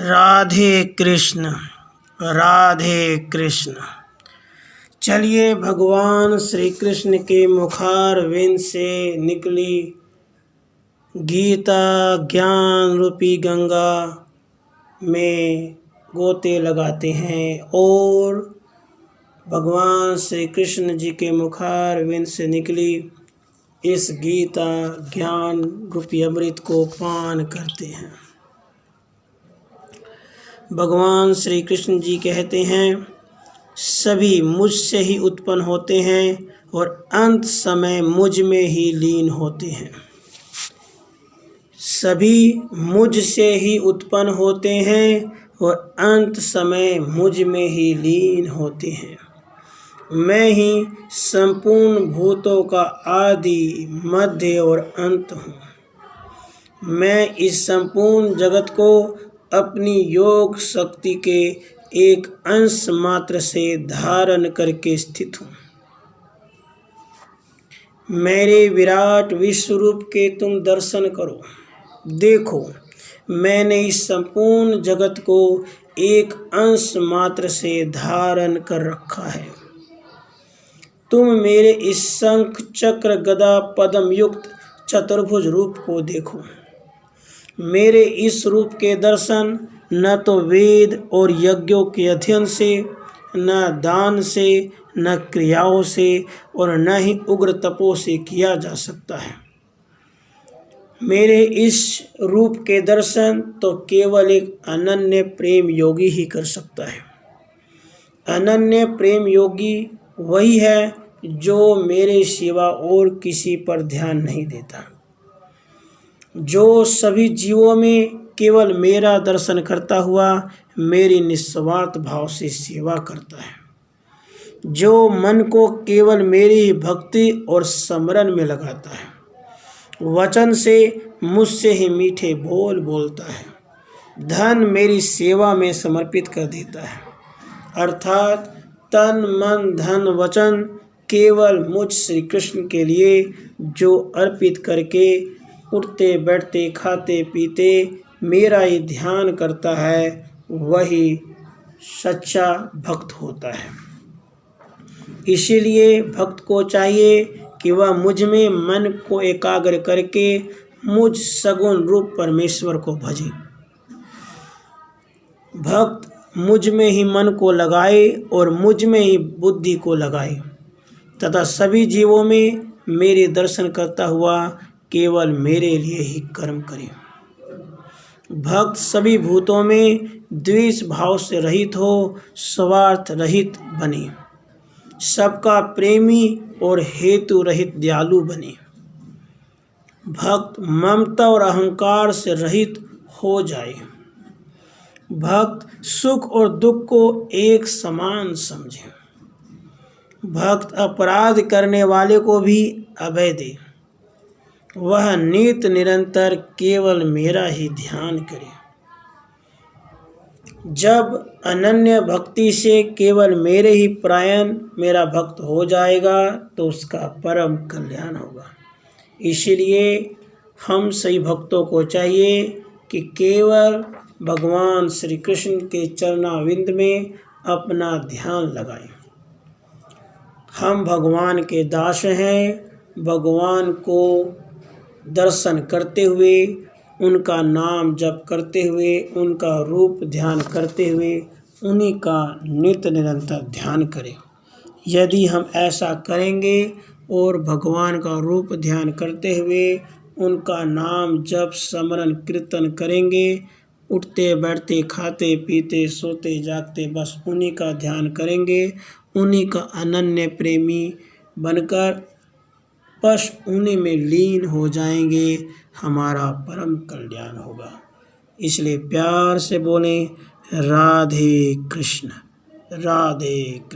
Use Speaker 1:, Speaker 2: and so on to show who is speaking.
Speaker 1: राधे कृष्ण राधे कृष्ण। चलिए भगवान श्री कृष्ण के मुखारविंद से निकली गीता ज्ञान रूपी गंगा में गोते लगाते हैं और भगवान श्री कृष्ण जी के मुखारविंद से निकली इस गीता ज्ञान रूपी अमृत को पान करते हैं। भगवान श्री कृष्ण जी कहते हैं, सभी मुझसे ही उत्पन्न होते हैं और अंत समय मुझ में ही लीन होते हैं। सभी मुझसे ही उत्पन्न होते हैं और अंत समय मुझ में ही लीन होते हैं। मैं ही संपूर्ण भूतों का आदि मध्य और अंत हूँ। मैं इस संपूर्ण जगत को अपनी योग शक्ति के एक अंश मात्र से धारण करके स्थित हूँ। मेरे विराट विश्वरूप के तुम दर्शन करो। देखो, मैंने इस संपूर्ण जगत को एक अंश मात्र से धारण कर रखा है। तुम मेरे इस शंख चक्र गदा पद्म युक्त चतुर्भुज रूप को देखो। मेरे इस रूप के दर्शन न तो वेद और यज्ञों के अध्ययन से, न दान से, न क्रियाओं से और न ही उग्र तपों से किया जा सकता है। मेरे इस रूप के दर्शन तो केवल एक अनन्य प्रेम योगी ही कर सकता है। अनन्य प्रेम योगी वही है जो मेरे सिवा और किसी पर ध्यान नहीं देता, जो सभी जीवों में केवल मेरा दर्शन करता हुआ मेरी निस्वार्थ भाव से सेवा करता है, जो मन को केवल मेरी भक्ति और स्मरण में लगाता है, वचन से मुझसे ही मीठे बोल बोलता है, धन मेरी सेवा में समर्पित कर देता है, अर्थात तन मन धन वचन केवल मुझ श्री कृष्ण के लिए जो अर्पित करके उठते बैठते खाते पीते मेरा ही ध्यान करता है, वही सच्चा भक्त होता है। इसीलिए भक्त को चाहिए कि वह मुझ में मन को एकाग्र करके मुझ सगुण रूप परमेश्वर को भजे। भक्त मुझ में ही मन को लगाए और मुझ में ही बुद्धि को लगाए तथा सभी जीवों में मेरे दर्शन करता हुआ केवल मेरे लिए ही कर्म करे। भक्त सभी भूतों में द्वेष भाव से रहित हो, स्वार्थ रहित बने, सबका प्रेमी और हेतु रहित दयालु बने। भक्त ममता और अहंकार से रहित हो जाए। भक्त सुख और दुख को एक समान समझे। भक्त अपराध करने वाले को भी अभय दे। वह नित निरंतर केवल मेरा ही ध्यान करे। जब अनन्य भक्ति से केवल मेरे ही परायण मेरा भक्त हो जाएगा तो उसका परम कल्याण होगा। इसीलिए हम सही भक्तों को चाहिए कि केवल भगवान श्री कृष्ण के चरणाविंद में अपना ध्यान लगाएं। हम भगवान के दास हैं। भगवान को दर्शन करते हुए, उनका नाम जप करते हुए, उनका रूप ध्यान करते हुए उन्हीं का नित्य निरंतर ध्यान करें। यदि हम ऐसा करेंगे और भगवान का रूप ध्यान करते हुए उनका नाम जप स्मरण कीर्तन करेंगे, उठते बैठते खाते पीते सोते जागते बस उन्हीं का ध्यान करेंगे, उन्हीं का अनन्य प्रेमी बनकर बस उन्हीं में लीन हो जाएंगे, हमारा परम कल्याण होगा। इसलिए प्यार से बोलें, राधे कृष्ण राधे कृष्ण।